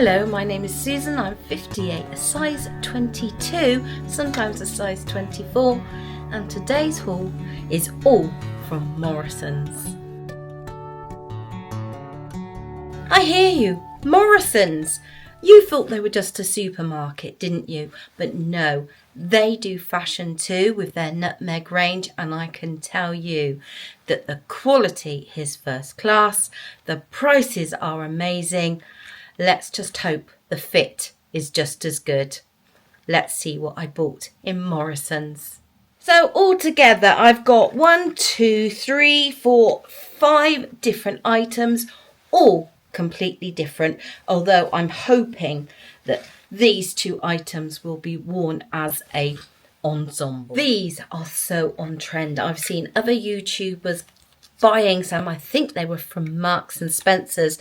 Hello, my name is Susan, I'm 58, a size 22, sometimes a size 24, and today's haul is all from Morrisons. I hear you, Morrisons! You thought they were just a supermarket, didn't you? But no, they do fashion too with their Nutmeg range, and I can tell you that the quality is first class, the prices are amazing. Let's just hope the fit is just as good. Let's see what I bought in Morrisons. So altogether I've got 5 different items, all completely different, although I'm hoping that these 2 items will be worn as a ensemble. These are so on trend. I've seen other YouTubers buying some. I think they were from Marks and Spencer's,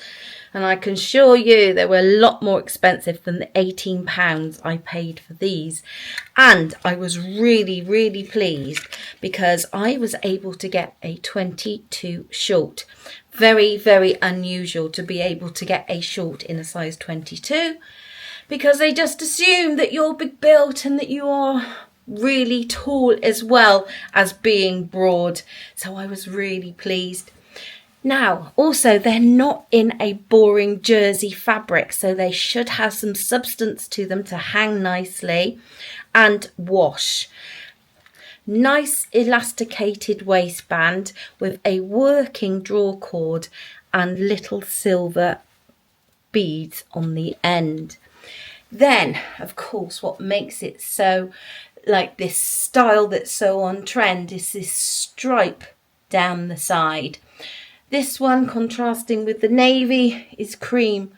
and I can assure you they were a lot more expensive than the £18 I paid for these. And I was really pleased because I was able to get a 22 short. Very unusual to be able to get a short in a size 22, because they just assume that you're big built and that you are really tall as well as being broad. So I was really pleased. Now also, they're not in a boring jersey fabric, so they should have some substance to them to hang nicely and wash. Nice elasticated waistband with a working draw cord and little silver beads on the end. Then of course what makes it so like this style that's so on trend is this stripe down the side. This one, contrasting with the navy, is cream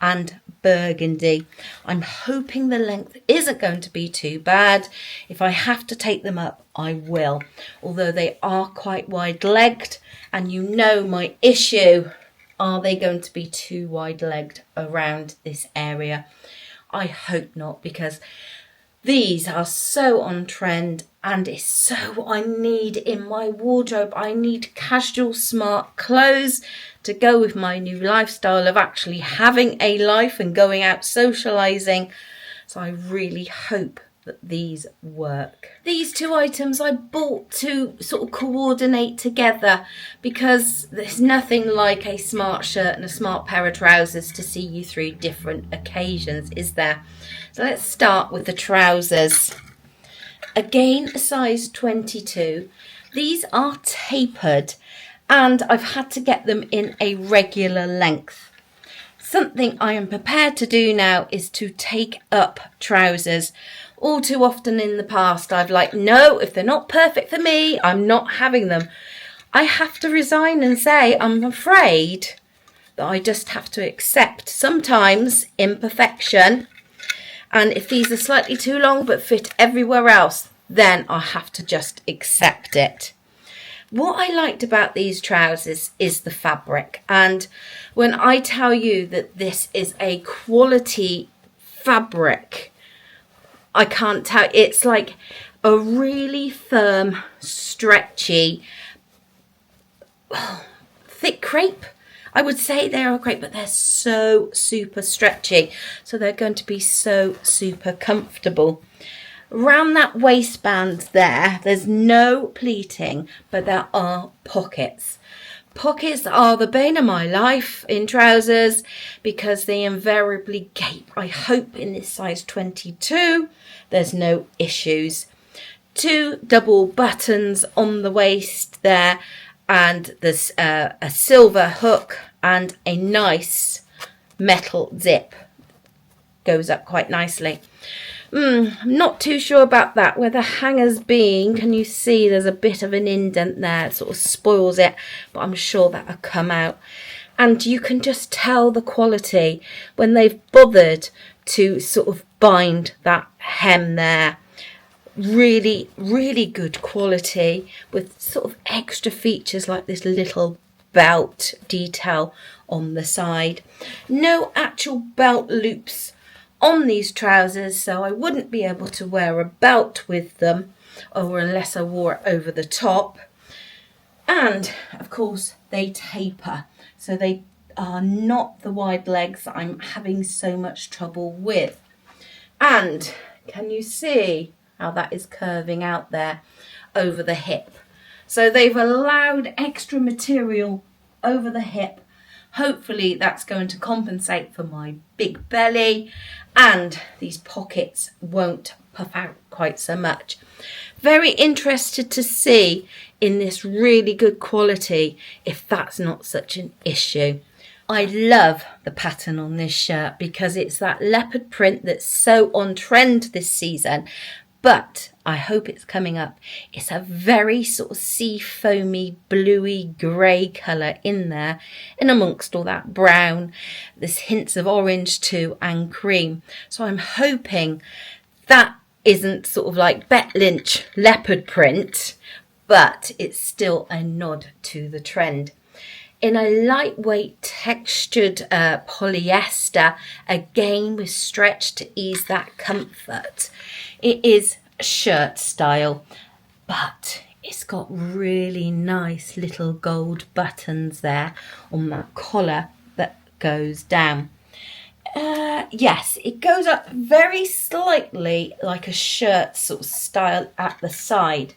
and burgundy. I'm hoping the length isn't going to be too bad. If I have to take them up, I will, although they are quite wide-legged, and you know my issue, are they going to be too wide-legged around this area? I hope not, because these are so on trend and it's so what I need in my wardrobe. I need casual, smart clothes to go with my new lifestyle of actually having a life and going out socialising. So I really hope that these work. These 2 items I bought to sort of coordinate together, because there's nothing like a smart shirt and a smart pair of trousers to see you through different occasions, is there? So let's start with the trousers. Again, a size 22. These are tapered, and I've had to get them in a regular length. Something I am prepared to do now is to take up trousers. All too often in the past, I've like, no, if they're not perfect for me, I'm not having them. I have to resign and say, I'm afraid that I just have to accept sometimes imperfection. And if these are slightly too long but fit everywhere else, then I have to just accept it. What I liked about these trousers is the fabric. And when I tell you that this is a quality fabric, I can't tell. It's like a really firm, stretchy, thick crepe. I would say they are crepe, but they're so super stretchy. So they're going to be so super comfortable. Around that waistband there's no pleating, but there are pockets. Pockets are the bane of my life in trousers because they invariably gape. I hope in this size 22 there's no issues. 2 double buttons on the waist there, and there's a silver hook and a nice metal zip. Goes up quite nicely. I'm not too sure about that, where the hanger's being. Can you see there's a bit of an indent there? It sort of spoils it, but I'm sure that'll come out. And you can just tell the quality when they've bothered to sort of bind that hem there. Really good quality with sort of extra features like this little belt detail on the side. No actual belt loops on these trousers, so I wouldn't be able to wear a belt with them, or unless I wore it over the top. And of course they taper, so they are not the wide legs that I'm having so much trouble with. And can you see how that is curving out there over the hip? So they've allowed extra material over the hip. Hopefully that's going to compensate for my big belly, and these pockets won't puff out quite so much. Very interested to see in this really good quality if that's not such an issue. I love the pattern on this shirt because it's that leopard print that's so on trend this season, but I hope it's coming up. It's a very sort of sea foamy bluey grey colour in there, in amongst all that brown. There's hints of orange too and cream. So I'm hoping that isn't sort of like Bet Lynch leopard print, but it's still a nod to the trend. In a lightweight textured polyester, again with stretch to ease that comfort. It is shirt style, but it's got really nice little gold buttons there on that collar that goes down. Yes, it goes up very slightly like a shirt sort of style at the side,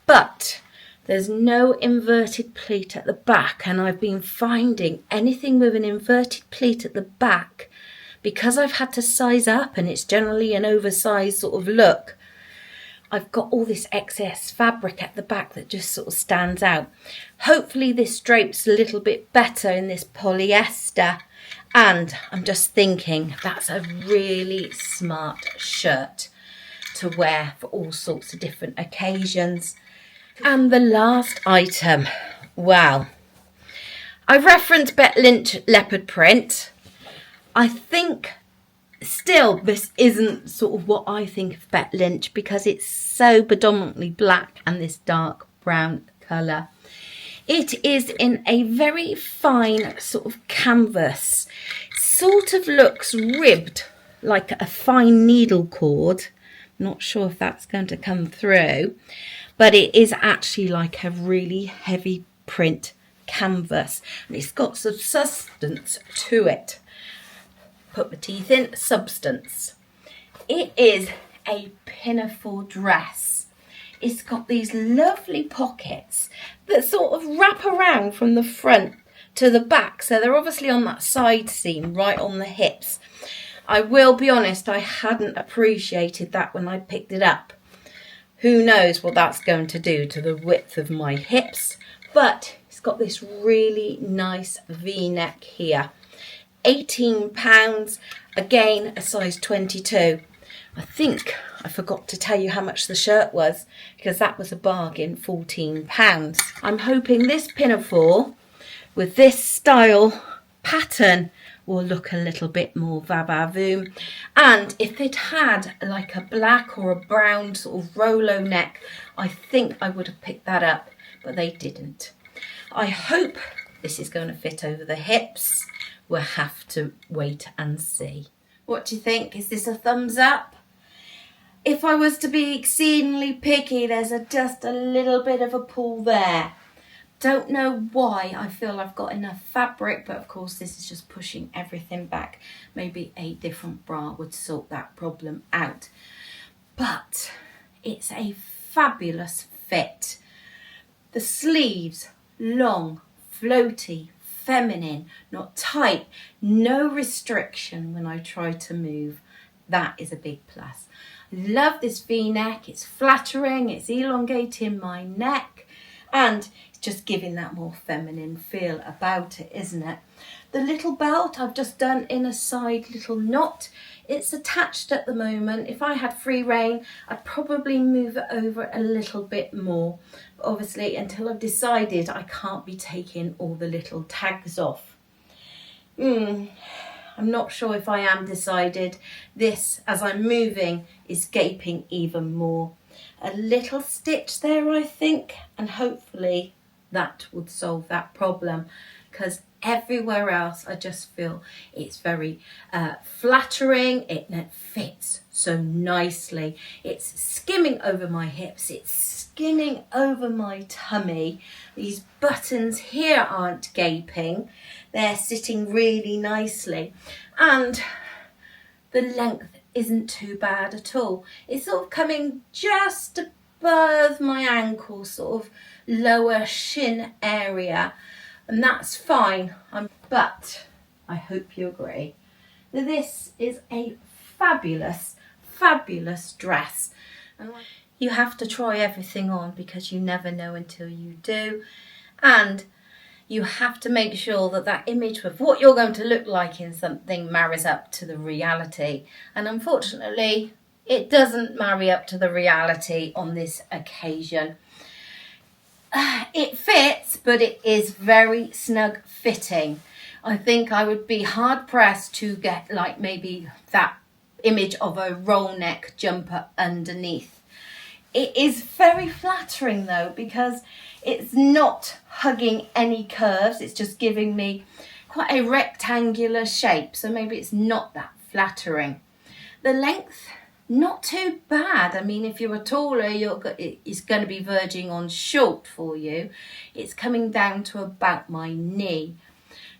but there's no inverted pleat at the back, and I've been finding anything with an inverted pleat at the back, because I've had to size up and it's generally an oversized sort of look, I've got all this excess fabric at the back that just sort of stands out. Hopefully this drapes a little bit better in this polyester, and I'm just thinking that's a really smart shirt to wear for all sorts of different occasions. And the last item, wow. I've referenced Bet Lynch leopard print. I think still this isn't sort of what I think of Bet Lynch because it's so predominantly black and this dark brown colour. It is in a very fine sort of canvas. Sort of looks ribbed like a fine needle cord. Not sure if that's going to come through, but it is actually like a really heavy print canvas, and it's got some substance to it. Put my teeth in, substance. It is a pinafore dress. It's got these lovely pockets that sort of wrap around from the front to the back, so they're obviously on that side seam right on the hips. I will be honest, I hadn't appreciated that when I picked it up. Who knows what that's going to do to the width of my hips, but it's got this really nice V-neck here. £18, again a size 22. I think I forgot to tell you how much the shirt was because that was a bargain, £14. I'm hoping this pinafore with this style pattern will look a little bit more va-va-voom, and if it had like a black or a brown sort of Rolo neck, I think I would have picked that up, but they didn't. I hope this is going to fit over the hips. We'll have to wait and see. What do you think? Is this a thumbs up? If I was to be exceedingly picky, there's just a little bit of a pull there. Don't know why. I feel I've got enough fabric, but of course this is just pushing everything back. Maybe a different bra would sort that problem out. But it's a fabulous fit. The sleeves, long, floaty, feminine, not tight, no restriction when I try to move. That is a big plus. Love this V-neck. It's flattering, it's elongating my neck, and just giving that more feminine feel about it, isn't it? The little belt I've just done in a side little knot. It's attached at the moment. If I had free rein, I'd probably move it over a little bit more. But obviously, until I've decided, I can't be taking all the little tags off. I'm not sure if I am decided. This, as I'm moving, is gaping even more. A little stitch there, I think, and hopefully that would solve that problem, because everywhere else I just feel it's very flattering. It fits so nicely. It's skimming over my hips, it's skimming over my tummy. These buttons here aren't gaping, they're sitting really nicely, and the length isn't too bad at all. It's sort of coming just above my ankle, sort of lower shin area, and that's fine. But I hope you agree that this is a fabulous, fabulous dress. And you have to try everything on because you never know until you do, and you have to make sure that that image of what you're going to look like in something marries up to the reality. And unfortunately, it doesn't marry up to the reality on this occasion. It fits, but it is very snug fitting. I think I would be hard pressed to get like maybe that image of a roll neck jumper underneath. It is very flattering though, because it's not hugging any curves, it's just giving me quite a rectangular shape, so maybe it's not that flattering. The length, not too bad. I mean, if you were taller, it's going to be verging on short for you. It's coming down to about my knee.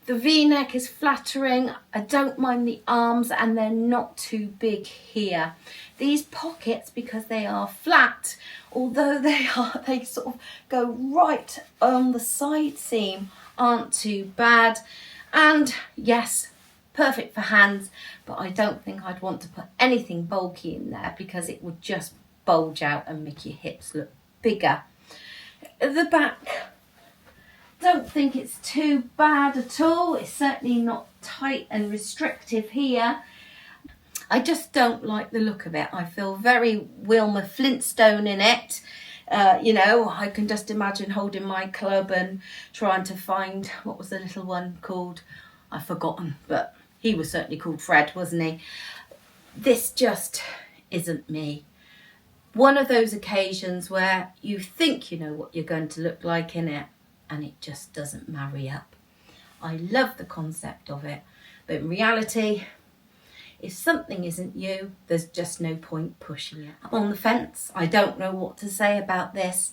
The V-neck is flattering. I don't mind the arms, and they're not too big here. These pockets, because they are flat, although they sort of go right on the side seam, aren't too bad. And yes, perfect for hands, but I don't think I'd want to put anything bulky in there because it would just bulge out and make your hips look bigger. The back, don't think it's too bad at all. It's certainly not tight and restrictive here. I just don't like the look of it. I feel very Wilma Flintstone in it. You know, I can just imagine holding my club and trying to find, what was the little one called? I've forgotten, but he was certainly called Fred, wasn't he? This just isn't me. One of those occasions where you think you know what you're going to look like in it, and it just doesn't marry up. I love the concept of it, but in reality, if something isn't you, there's just no point pushing it. I'm on the fence. I don't know what to say about this.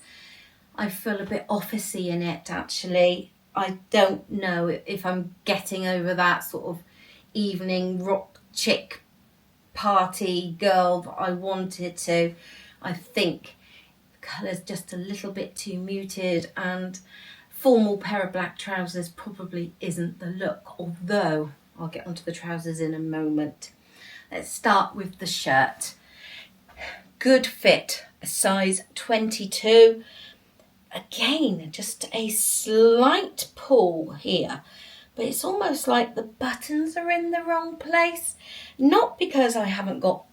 I feel a bit officey in it, actually. I don't know if I'm getting over that sort of evening rock chick party girl that I wanted to. I think the colour's just a little bit too muted, and formal pair of black trousers probably isn't the look, although I'll get onto the trousers in a moment. Let's start with the shirt. Good fit, a size 22. Again, just a slight pull here, but it's almost like the buttons are in the wrong place. Not because I haven't got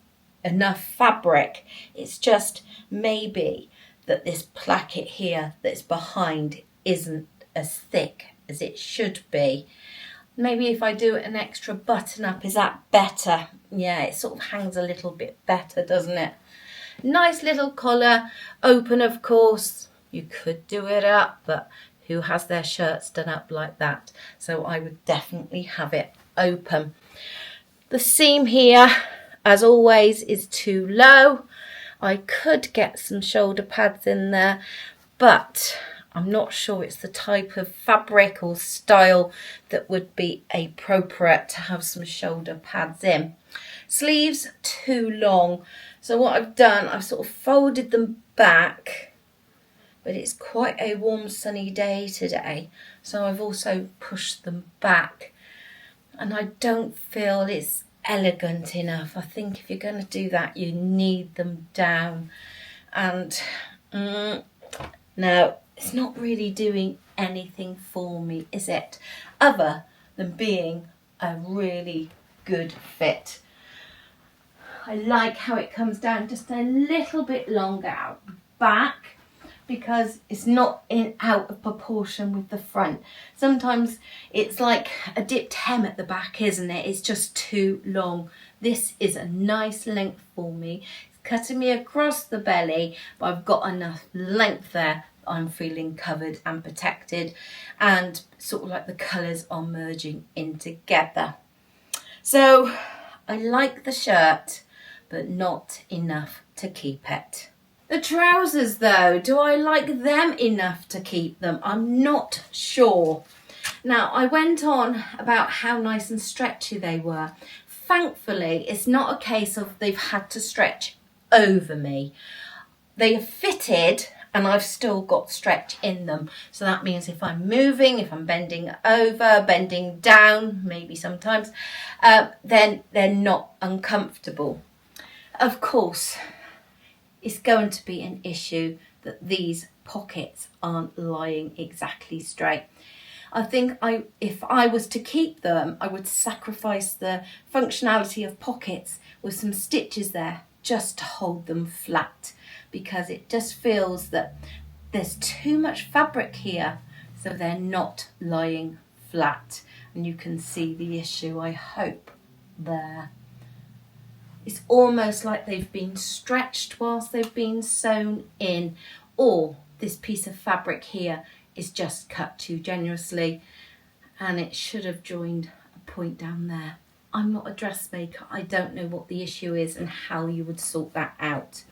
enough fabric, it's just maybe that this placket here that's behind isn't as thick as it should be. Maybe if I do an extra button up, is that better? Yeah, it sort of hangs a little bit better, doesn't it? Nice little collar, open of course. You could do it up, but who has their shirts done up like that? So I would definitely have it open. The seam here, as always, is too low. I could get some shoulder pads in there, but I'm not sure it's the type of fabric or style that would be appropriate to have some shoulder pads in. Sleeves too long. So what I've done, I've sort of folded them back, but it's quite a warm sunny day today. So I've also pushed them back, and I don't feel it's elegant enough. I think if you're going to do that, you need them down. And no, it's not really doing anything for me, is it? Other than being a really good fit. I like how it comes down just a little bit longer out the back, because it's not out of proportion with the front. Sometimes it's like a dipped hem at the back, isn't it? It's just too long. This is a nice length for me. It's cutting me across the belly, but I've got enough length there I'm feeling covered and protected, and sort of like the colours are merging in together. So I like the shirt, but not enough to keep it. The trousers though, do I like them enough to keep them? I'm not sure. Now, I went on about how nice and stretchy they were. Thankfully, it's not a case of they've had to stretch over me. They are fitted and I've still got stretch in them. So that means if I'm moving, if I'm bending over, bending down, maybe sometimes, then they're not uncomfortable. Of course, it's going to be an issue that these pockets aren't lying exactly straight. I think if I was to keep them, I would sacrifice the functionality of pockets with some stitches there just to hold them flat, because it just feels that there's too much fabric here, so they're not lying flat. And you can see the issue, I hope, there. It's almost like they've been stretched whilst they've been sewn in, or this piece of fabric here is just cut too generously and it should have joined a point down there. I'm not a dressmaker. I don't know what the issue is and how you would sort that out.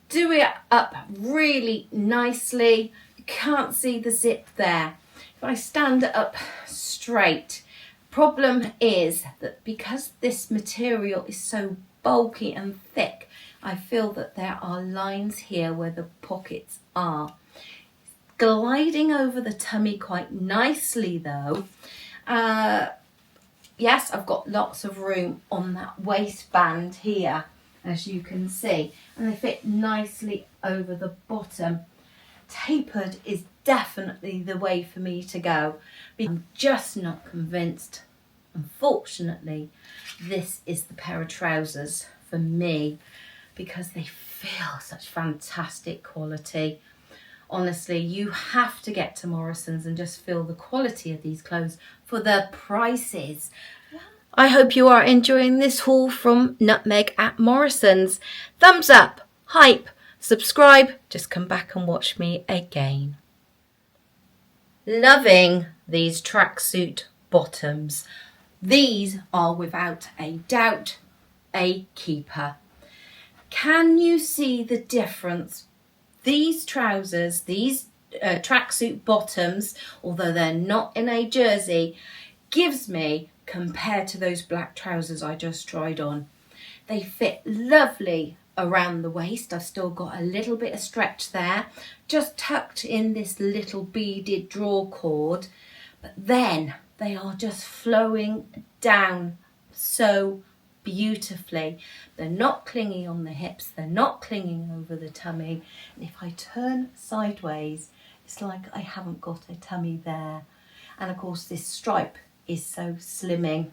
Do it up really nicely. You can't see the zip there. If I stand it up straight, problem is that because this material is so bulky and thick, I feel that there are lines here where the pockets are. Gliding over the tummy quite nicely though. Yes, I've got lots of room on that waistband here, as you can see, and they fit nicely over the bottom. Tapered is definitely the way for me to go. I'm just not convinced. Unfortunately, this is the pair of trousers for me because they feel such fantastic quality. Honestly, you have to get to Morrisons and just feel the quality of these clothes for the prices. I hope you are enjoying this haul from Nutmeg at Morrisons. Thumbs up, hype, subscribe, just come back and watch me again. Loving these tracksuit bottoms. These are without a doubt a keeper. Can you see the difference? These trousers, these tracksuit bottoms, although they're not in a jersey, gives me compared to those black trousers I just tried on. They fit lovely around the waist. I've still got a little bit of stretch there, just tucked in this little beaded draw cord, but then they are just flowing down so beautifully. They're not clinging on the hips, they're not clinging over the tummy, and if I turn sideways it's like I haven't got a tummy there. And of course this stripe is so slimming.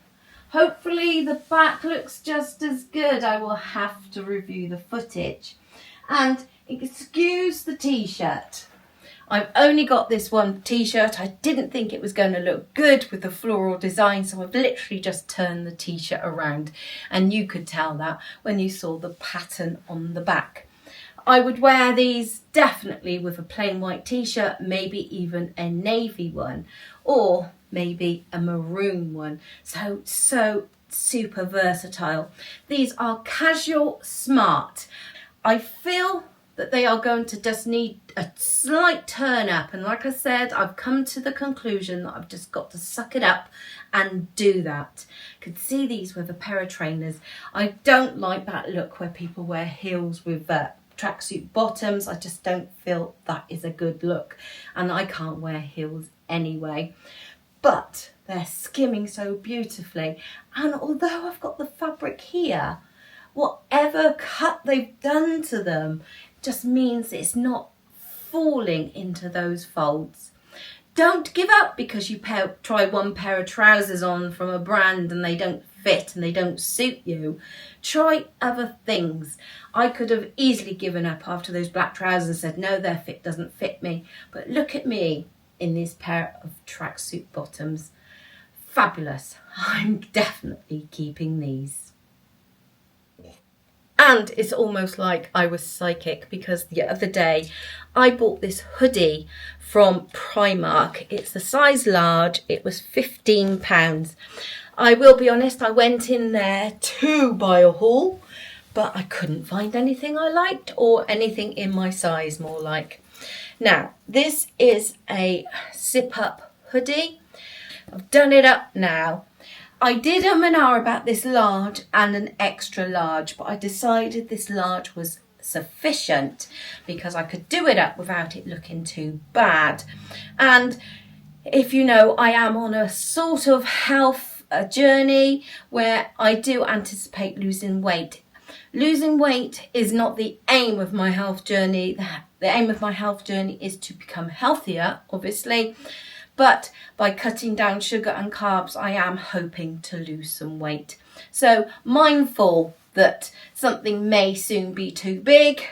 Hopefully the back looks just as good. I will have to review the footage. And excuse the t-shirt. I've only got this one t-shirt. I didn't think it was going to look good with the floral design, so I've literally just turned the t-shirt around, and you could tell that when you saw the pattern on the back. I would wear these definitely with a plain white t-shirt, maybe even a navy one, or maybe a maroon one. So super versatile. These are casual smart. I feel that they are going to just need a slight turn up, and like I said, I've come to the conclusion that I've just got to suck it up and do that. Could see these with a pair of trainers. I don't like that look where people wear heels with tracksuit bottoms. I just don't feel that is a good look, and I can't wear heels anyway. But they're skimming so beautifully, and although I've got the fabric here, whatever cut they've done to them just means it's not falling into those folds. Don't give up because you try one pair of trousers on from a brand and they don't fit and they don't suit you. Try other things. I could have easily given up after those black trousers and said, no, their fit doesn't fit me. But look at me in this pair of tracksuit bottoms. Fabulous. I'm definitely keeping these. And it's almost like I was psychic, because the other day I bought this hoodie from Primark. It's the size large. It was £15. I will be honest, I went in there to buy a haul, but I couldn't find anything I liked, or anything in my size more like. Now, this is a zip-up hoodie. I've done it up now. I did an hour about this large and an extra large, but I decided this large was sufficient because I could do it up without it looking too bad. And if you know, I am on a sort of health journey where I do anticipate losing weight. Losing weight is not the aim of my health journey. The aim of my health journey is to become healthier, obviously. But by cutting down sugar and carbs, I am hoping to lose some weight. So, mindful that something may soon be too big,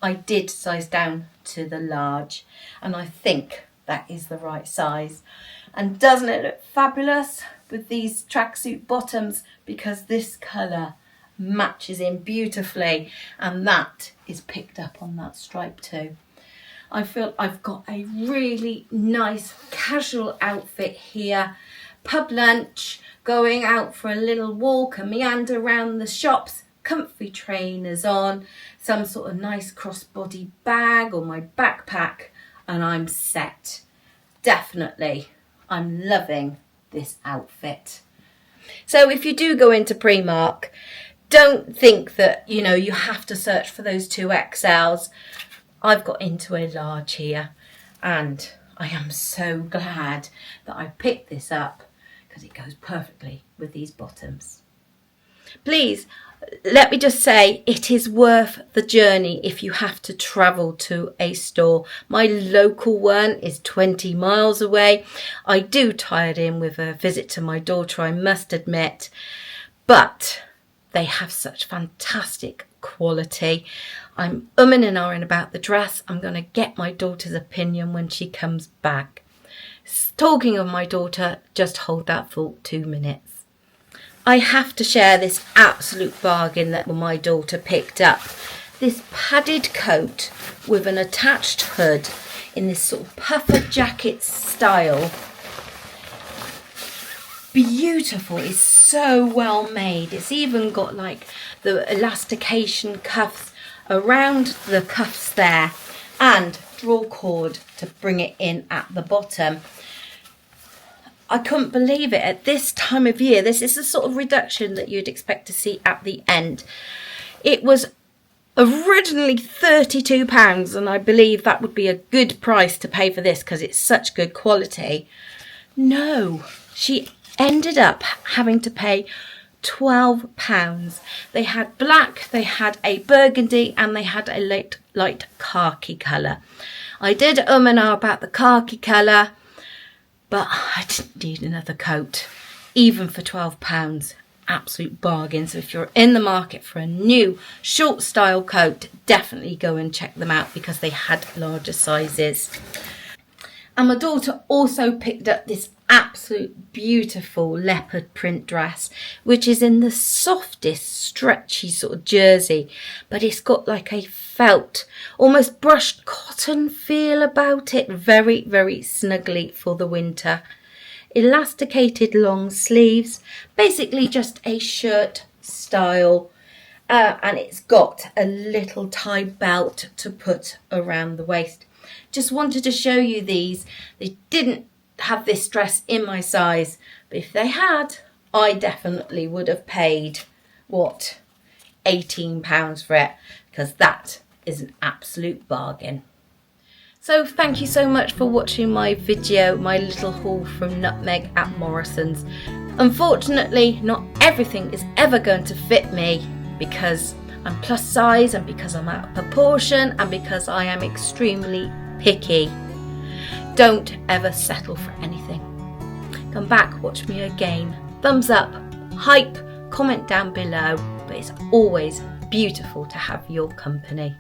I did size down to the large. And I think that is the right size. And doesn't it look fabulous with these tracksuit bottoms? Because this colour matches in beautifully, and that is picked up on that stripe too. I feel I've got a really nice casual outfit here. Pub lunch, going out for a little walk, a meander around the shops, comfy trainers on, some sort of nice crossbody bag or my backpack, and I'm set. Definitely, I'm loving this outfit. So if you do go into Primark, don't think that, you know, you have to search for those 2XLs. I've got into a large here, and I am so glad that I picked this up because it goes perfectly with these bottoms. Please, let me just say, it is worth the journey if you have to travel to a store. My local one is 20 miles away. I do tie it in with a visit to my daughter, I must admit, but they have such fantastic quality. I'm umming and ahhing about the dress. I'm going to get my daughter's opinion when she comes back. Talking of my daughter, just hold that thought 2 minutes. I have to share this absolute bargain that my daughter picked up. This padded coat with an attached hood in this sort of puffer jacket style. Beautiful. It's so well made. It's even got like the elastication cuffs around the cuffs there, and draw cord to bring it in at the bottom. I couldn't believe it at this time of year. This is the sort of reduction that you'd expect to see at the end. It was originally £32, and I believe that would be a good price to pay for this because it's such good quality. No, she ended up having to pay £12. They had black, they had a burgundy, and they had a light khaki colour. I did and ah about the khaki colour, but I didn't need another coat, even for £12. Absolute bargain. So if you're in the market for a new short style coat, definitely go and check them out because they had larger sizes. And my daughter also picked up this absolute beautiful leopard print dress, which is in the softest stretchy sort of jersey, but it's got like a felt, almost brushed cotton feel about it. Very, very snuggly for the winter. Elasticated long sleeves, basically just a shirt style, and it's got a little tie belt to put around the waist. Just wanted to show you these. They didn't have this dress in my size, but if they had, I definitely would have paid, what, £18 for it, because that is an absolute bargain. So thank you so much for watching my video, my little haul from Nutmeg at Morrisons. Unfortunately, not everything is ever going to fit me because I'm plus size and because I'm out of proportion and because I am extremely picky. Don't ever settle for anything. Come back, watch me again. Thumbs up, hype, comment down below, but it's always beautiful to have your company.